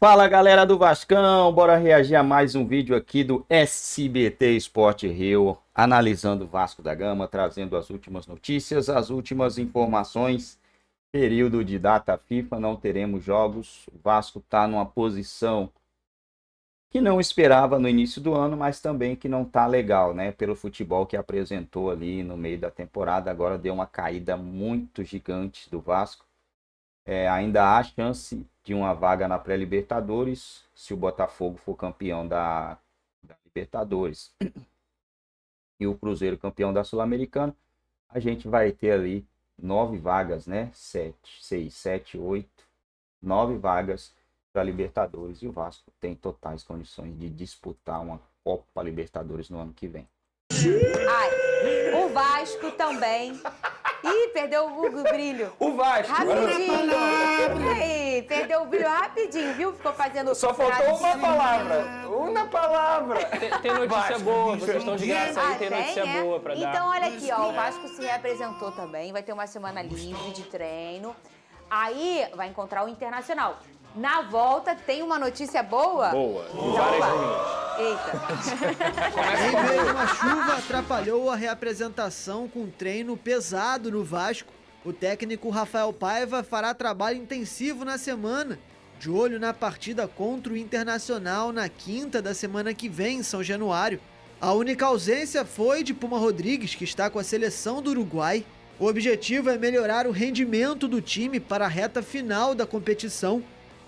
Fala galera do Vascão, bora reagir a mais um vídeo aqui do SBT Sport Rio, analisando o Vasco da Gama, trazendo as últimas notícias, as últimas informações. Período de data FIFA, não teremos jogos. O Vasco está numa posição que não esperava no início do ano, mas também que não tá legal, né? Pelo futebol que apresentou ali no meio da temporada, agora deu uma caída muito gigante do Vasco. Ainda há chance de uma vaga na pré-Libertadores, se o Botafogo for campeão da Libertadores e o Cruzeiro campeão da Sul-Americana, a gente vai ter ali 9 vagas, né? 7, 6, 7, 8, 9 vagas para Libertadores. E o Vasco tem totais condições de disputar uma Copa Libertadores no ano que vem. Ai, o Vasco também. Ih, perdeu o brilho. O Vasco. Rapidinho. Aí, perdeu o brilho rapidinho, viu? Ficou fazendo... Só faltou uma palavra. Uma palavra. Tem notícia Vasco, boa, bicho. vocês estão de graça aí, tem notícia boa pra dar. Então, olha aqui, ó, o Vasco se reapresentou também, vai ter uma semana livre de treino. Aí vai encontrar o Internacional. Na volta, tem uma notícia boa? Boa, Então várias vai. ruins. Eita. Em meio a uma chuva, atrapalhou a reapresentação com um treino pesado no Vasco. O técnico Rafael Paiva fará trabalho intensivo na semana, de olho na partida contra o Internacional na quinta da semana que vem, em São Januário. A única ausência foi de Puma Rodrigues, que está com a seleção do Uruguai. O objetivo é melhorar o rendimento do time para a reta final da competição.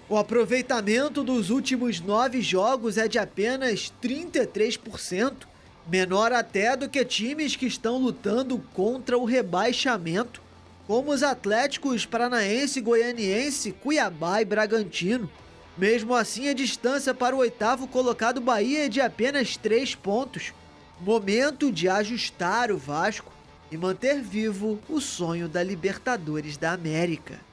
O aproveitamento dos últimos 9 jogos é de apenas 33%, menor até do que times que estão lutando contra o rebaixamento, como os Atléticos Paranaense, Goianiense, Cuiabá e Bragantino. Mesmo assim, a distância para o 8º colocado Bahia é de apenas 3 pontos. Momento de ajustar o Vasco e manter vivo o sonho da Libertadores da América.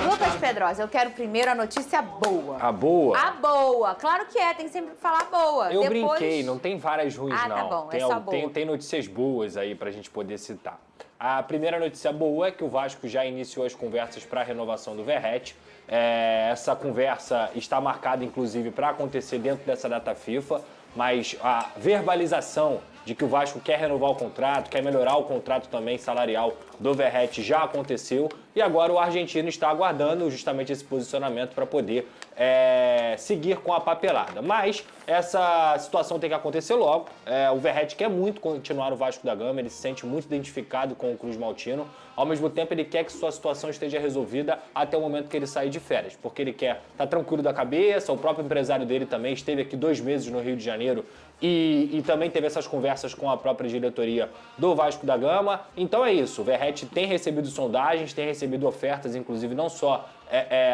Lucas Pedrosa, eu quero primeiro a notícia boa. A boa? A boa, claro que é, tem que sempre falar boa. Eu Depois... brinquei, não tem várias ruins Ah, não. tá bom, é só boa. Tem notícias boas aí pra gente poder citar. A primeira notícia boa é que o Vasco já iniciou as conversas para a renovação do Verratti. Essa conversa está marcada, inclusive, para acontecer dentro dessa data FIFA, mas a verbalização de que o Vasco quer renovar o contrato, quer melhorar o contrato também salarial do Verratti já aconteceu, e agora o argentino está aguardando justamente esse posicionamento para poder seguir com a papelada. Mas essa situação tem que acontecer logo. O Verratti quer muito continuar no Vasco da Gama, ele se sente muito identificado com o Cruz Maltino. Ao mesmo tempo, ele quer que sua situação esteja resolvida até o momento que ele sair de férias, porque ele quer estar tranquilo da cabeça. O próprio empresário dele também esteve aqui 2 meses no Rio de Janeiro e também teve essas conversas com a própria diretoria do Vasco da Gama. Então é isso, o Verratti tem recebido sondagens, tem recebido ofertas, inclusive não só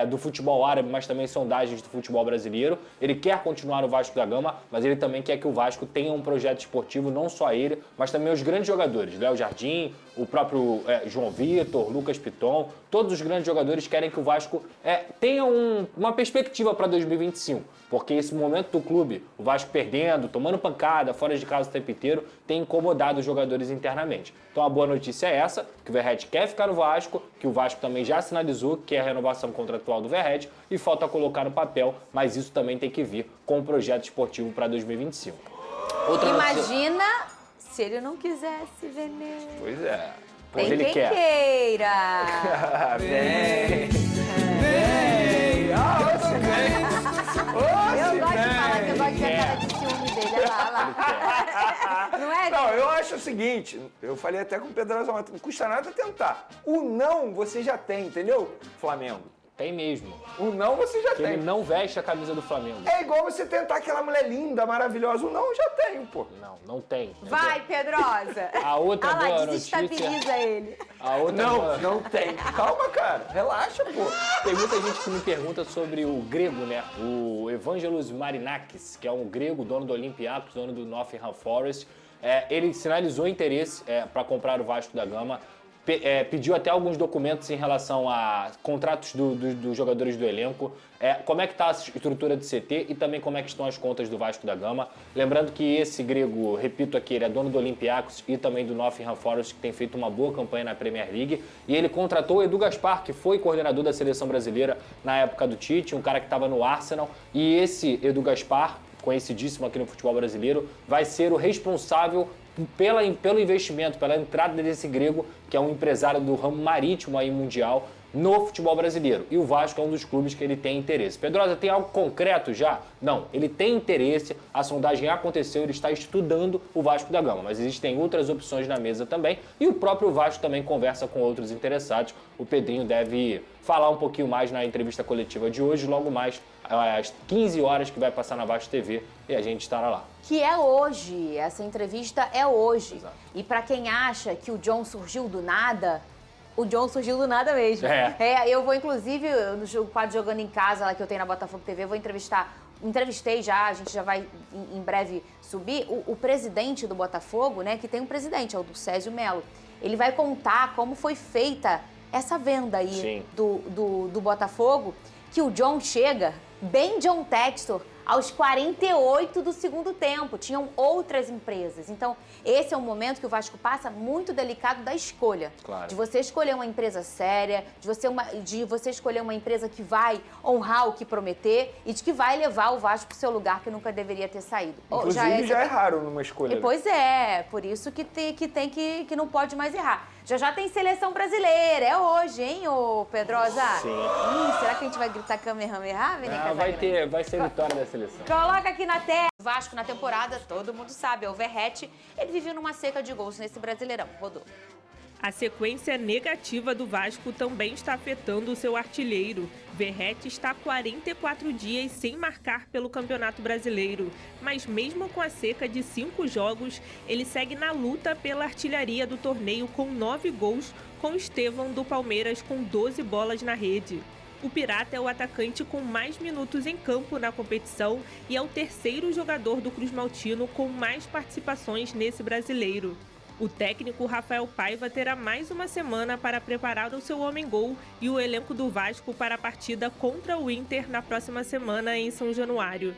do futebol árabe, mas também sondagens do futebol brasileiro. Ele quer continuar no Vasco da Gama, mas ele também quer que o Vasco tenha um projeto esportivo, não só ele, mas também os grandes jogadores, Léo Jardim, o próprio João Vitor, Lucas Piton, todos os grandes jogadores querem que o Vasco tenha uma perspectiva para 2025, porque esse momento do clube, o Vasco perdendo, tomando pancada, fora de casa o tempo inteiro, tem incomodado os jogadores internamente. Então a boa notícia é essa, que o Verratti quer ficar no Vasco, que o Vasco também já sinalizou que é a renovação contratual do Verratti e falta colocar no papel, mas isso também tem que vir com um projeto esportivo para 2025. Imagina se ele não quisesse vender. Pois é. Tem Pois ele quem quer. queira. Vem. Eu gosto de falar que eu gosto de ver a cara de ciúme dele. Olha lá. Não é? Não, eu acho o seguinte, eu falei até com o Pedrosa ontem, não custa nada tentar. O não você já tem, entendeu? Flamengo. Tem mesmo. O não você já Porque tem. ele não veste a camisa do Flamengo. É igual você tentar aquela mulher linda, maravilhosa. O não eu já tenho, pô. Não tem. Vai, Pedrosa. A outra Ah lá, boa desestabiliza notícia... ele. A outra boa- Não tem. Calma, cara. Relaxa, pô. Tem muita gente que me pergunta sobre o grego, né? O Evangelos Marinakis, que é um grego, dono do Olympiacos, dono do Nottingham Forest. Ele sinalizou interesse para comprar o Vasco da Gama pediu até alguns documentos em relação a contratos dos jogadores do elenco, como é que está a estrutura do CT e também como é que estão as contas do Vasco da Gama. Lembrando que esse grego, repito aqui, ele é dono do Olympiacos e também do Nottingham Forest, que tem feito uma boa campanha na Premier League, e ele contratou o Edu Gaspar, que foi coordenador da seleção brasileira na época do Tite, um cara que estava no Arsenal, e esse Edu Gaspar, conhecidíssimo aqui no futebol brasileiro, vai ser o responsável pelo investimento, pela entrada desse grego, que é um empresário do ramo marítimo aí mundial, no futebol brasileiro. E o Vasco é um dos clubes que ele tem interesse. Pedrosa, tem algo concreto já? Não, ele tem interesse, a sondagem aconteceu, ele está estudando o Vasco da Gama, mas existem outras opções na mesa também, e o próprio Vasco também conversa com outros interessados. O Pedrinho deve falar um pouquinho mais na entrevista coletiva de hoje, logo mais às 15 horas, que vai passar na Vasco TV, e a gente estará lá. Que é hoje, essa entrevista é hoje. Exato. E para quem acha que o John surgiu do nada, o John surgiu do nada mesmo. Eu vou, inclusive, no quadro Jogando em Casa, lá que eu tenho na Botafogo TV, vou entrevistei já, a gente já vai em breve subir, o presidente do Botafogo, né, que tem um presidente, é o do Césio Melo. Ele vai contar como foi feita essa venda aí do Botafogo, que o John chega, bem John Textor, aos 48 do segundo tempo. Tinham outras empresas. Então, esse é um momento que o Vasco passa muito delicado da escolha. Claro. De você escolher uma empresa séria, de você escolher uma empresa que vai honrar o que prometer e de que vai levar o Vasco para o seu lugar que nunca deveria ter saído. Inclusive, já erraram numa escolha. Pois é, por isso que não pode mais errar. Já tem seleção brasileira, é hoje, hein, ô Pedrosa? Sim. Será que a gente vai gritar Kamehameha, Vênica? Vai ser vitória da seleção. Coloca aqui na tela. Vasco na temporada, todo mundo sabe, é o Verratti. Ele vive numa seca de gols nesse Brasileirão. Rodou. A sequência negativa do Vasco também está afetando o seu artilheiro. Verratti está há 44 dias sem marcar pelo Campeonato Brasileiro. Mas mesmo com a seca de 5 jogos, ele segue na luta pela artilharia do torneio com 9 gols, com Estevão do Palmeiras com 12 bolas na rede. O Pirata é o atacante com mais minutos em campo na competição e é o terceiro jogador do Cruz Maltino com mais participações nesse Brasileiro. O técnico Rafael Paiva terá mais uma semana para preparar o seu homem-gol e o elenco do Vasco para a partida contra o Inter na próxima semana em São Januário.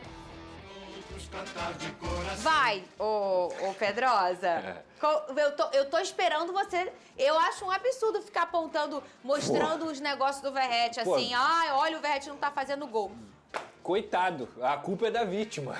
Vai, ô Pedrosa. Eu tô esperando você. Eu acho um absurdo ficar apontando, mostrando os negócios do Verratti, assim. Olha, o Verratti não tá fazendo gol. Coitado, a culpa é da vítima.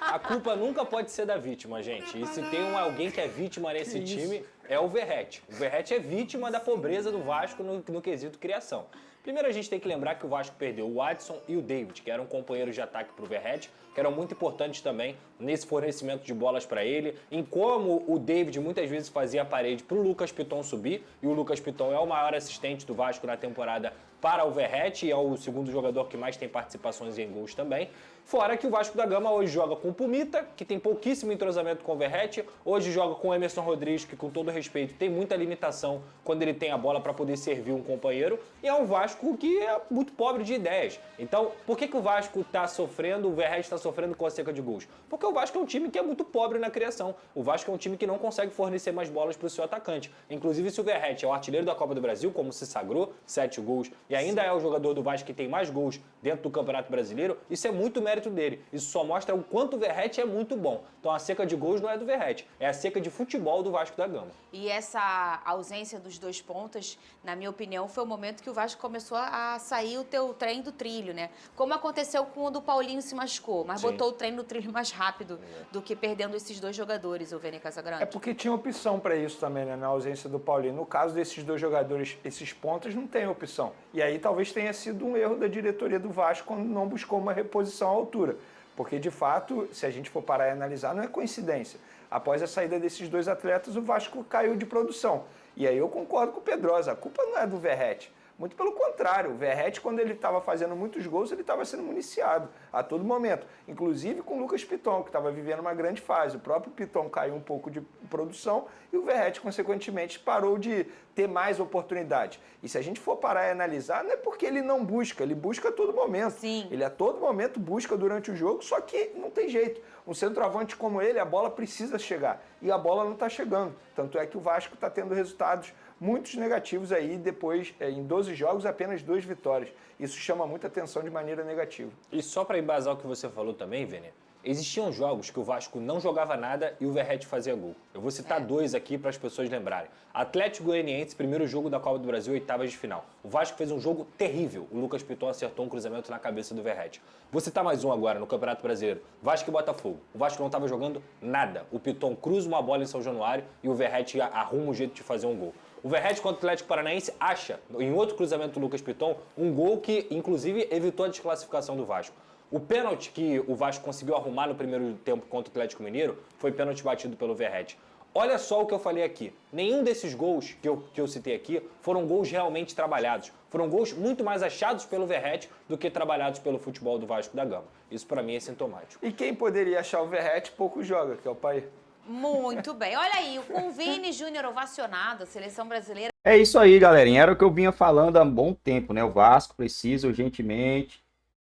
A culpa nunca pode ser da vítima, gente. E se tem alguém que é vítima nesse time, é o Verratti. O Verratti é vítima da pobreza do Vasco no quesito criação. Primeiro a gente tem que lembrar que o Vasco perdeu o Adson e o David, que eram companheiros de ataque para o Verratti, que eram muito importantes também nesse fornecimento de bolas para ele, em como o David muitas vezes fazia a parede para o Lucas Piton subir, e o Lucas Piton é o maior assistente do Vasco na temporada para o Verratti, e é o segundo jogador que mais tem participações em gols também. Fora que o Vasco da Gama hoje joga com o Pumita, que tem pouquíssimo entrosamento com o Verratti, hoje joga com o Emerson Rodrigues, que com todo respeito tem muita limitação quando ele tem a bola para poder servir um companheiro, e é um Vasco que é muito pobre de ideias. Então, por que o Vasco está sofrendo, o Verratti está sofrendo com a seca de gols? Porque o Vasco é um time que é muito pobre na criação. O Vasco é um time que não consegue fornecer mais bolas para o seu atacante. Inclusive, se o Verratti é o artilheiro da Copa do Brasil, como se sagrou, 7 gols, e ainda é o jogador do Vasco que tem mais gols dentro do Campeonato Brasileiro, isso é muito mérito dele. Isso só mostra o quanto o Verratti é muito bom. Então a seca de gols não é do Verratti, é a seca de futebol do Vasco da Gama. E essa ausência dos dois pontas, na minha opinião, foi o momento que o Vasco começou a sair o teu trem do trilho, né? Como aconteceu com o do Paulinho se machucou, mas botou o trem no trilho mais rápido do que perdendo esses dois jogadores, o Vene Casagrande. É porque tinha opção para isso também, né? Na ausência do Paulinho. No caso desses dois jogadores, esses pontas não tem opção. E aí talvez tenha sido um erro da diretoria do Vasco quando não buscou uma reposição à altura. Porque, de fato, se a gente for parar e analisar, não é coincidência. Após a saída desses dois atletas, o Vasco caiu de produção. E aí eu concordo com o Pedrosa, a culpa não é do Verratti. Muito pelo contrário, o Verratti, quando ele estava fazendo muitos gols, ele estava sendo municiado a todo momento. Inclusive com o Lucas Piton, que estava vivendo uma grande fase. O próprio Piton caiu um pouco de produção e o Verratti, consequentemente, parou de ter mais oportunidade. E se a gente for parar e analisar, não é porque ele não busca, ele busca a todo momento. Sim. Ele a todo momento busca durante o jogo, só que não tem jeito. Um centroavante como ele, a bola precisa chegar. E a bola não está chegando. Tanto é que o Vasco está tendo resultados muitos negativos aí, depois, em 12 jogos, apenas 2 vitórias. Isso chama muita atenção de maneira negativa. E só para embasar o que você falou também, Vene, existiam jogos que o Vasco não jogava nada e o Verratti fazia gol. Eu vou citar 2 aqui para as pessoas lembrarem. Atlético Goianiense, primeiro jogo da Copa do Brasil, oitavas de final. O Vasco fez um jogo terrível. O Lucas Piton acertou um cruzamento na cabeça do Verratti. Vou citar mais um agora no Campeonato Brasileiro. Vasco e Botafogo. O Vasco não estava jogando nada. O Piton cruza uma bola em São Januário e o Verratti arruma um jeito de fazer um gol. O Verratti contra o Atlético Paranaense acha, em outro cruzamento do Lucas Piton, um gol que, inclusive, evitou a desclassificação do Vasco. O pênalti que o Vasco conseguiu arrumar no primeiro tempo contra o Atlético Mineiro foi pênalti batido pelo Verratti. Olha só o que eu falei aqui. Nenhum desses gols que eu citei aqui foram gols realmente trabalhados. Foram gols muito mais achados pelo Verratti do que trabalhados pelo futebol do Vasco da Gama. Isso para mim é sintomático. E quem poderia achar o Verratti pouco joga, que é o Paí. Muito bem. Olha aí, com o Vini Júnior ovacionado, a seleção brasileira. É isso aí, galerinha. Era o que eu vinha falando há um bom tempo, né? O Vasco precisa urgentemente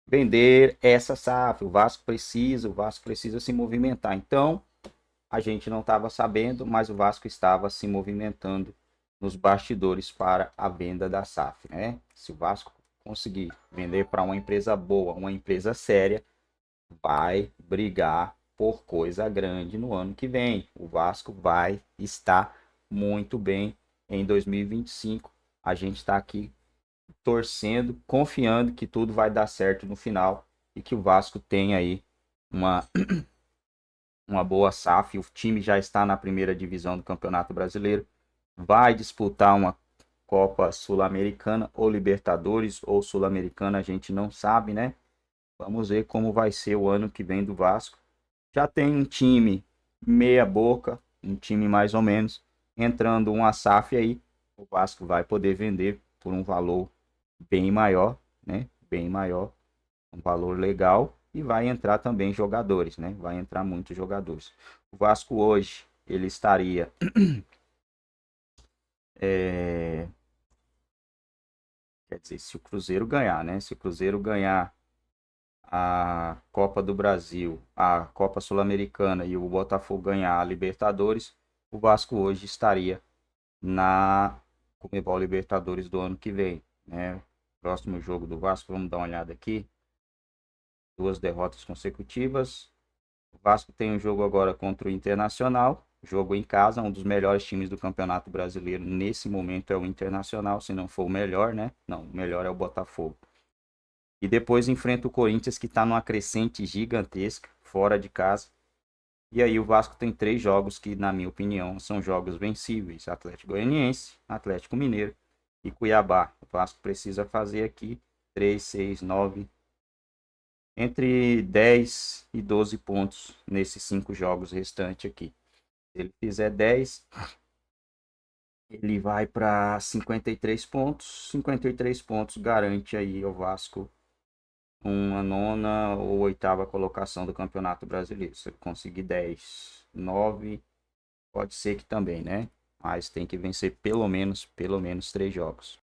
vender essa SAF. O Vasco precisa se movimentar. Então, a gente não estava sabendo, mas o Vasco estava se movimentando nos bastidores para a venda da SAF, né? Se o Vasco conseguir vender para uma empresa boa, uma empresa séria, vai brigar por coisa grande no ano que vem. O Vasco vai estar muito bem em 2025. A gente está aqui torcendo, confiando que tudo vai dar certo no final e que o Vasco tem aí uma boa SAF. O time já está na primeira divisão do Campeonato Brasileiro. Vai disputar uma Copa Sul-Americana ou Libertadores ou Sul-Americana, a gente não sabe, né? Vamos ver como vai ser o ano que vem do Vasco. Já tem um time meia boca, um time mais ou menos, entrando uma SAF aí, o Vasco vai poder vender por um valor bem maior, né? Bem maior, um valor legal, e vai entrar também jogadores, né? Vai entrar muitos jogadores. O Vasco hoje, ele estaria quer dizer, se o Cruzeiro ganhar, né? Se o Cruzeiro ganhar a Copa do Brasil, a Copa Sul-Americana e o Botafogo ganhar a Libertadores, o Vasco hoje estaria na Conmebol Libertadores do ano que vem, né? Próximo jogo do Vasco, vamos dar uma olhada aqui. 2 derrotas consecutivas. O Vasco tem um jogo agora contra o Internacional, jogo em casa, um dos melhores times do Campeonato Brasileiro nesse momento é o Internacional, se não for o melhor, né? Não, o melhor é o Botafogo. E depois enfrenta o Corinthians, que está numa crescente gigantesca, fora de casa. E aí o Vasco tem 3 jogos que, na minha opinião, são jogos vencíveis. Atlético Goianiense, Atlético Mineiro e Cuiabá. O Vasco precisa fazer aqui 3, 6, 9, entre 10 e 12 pontos nesses 5 jogos restantes aqui. Se ele fizer 10, ele vai para 53 pontos. 53 pontos garante aí ao Vasco uma 9ª ou 8ª colocação do Campeonato Brasileiro. Se ele conseguir 10, 9, pode ser que também, né? Mas tem que vencer pelo menos 3 jogos.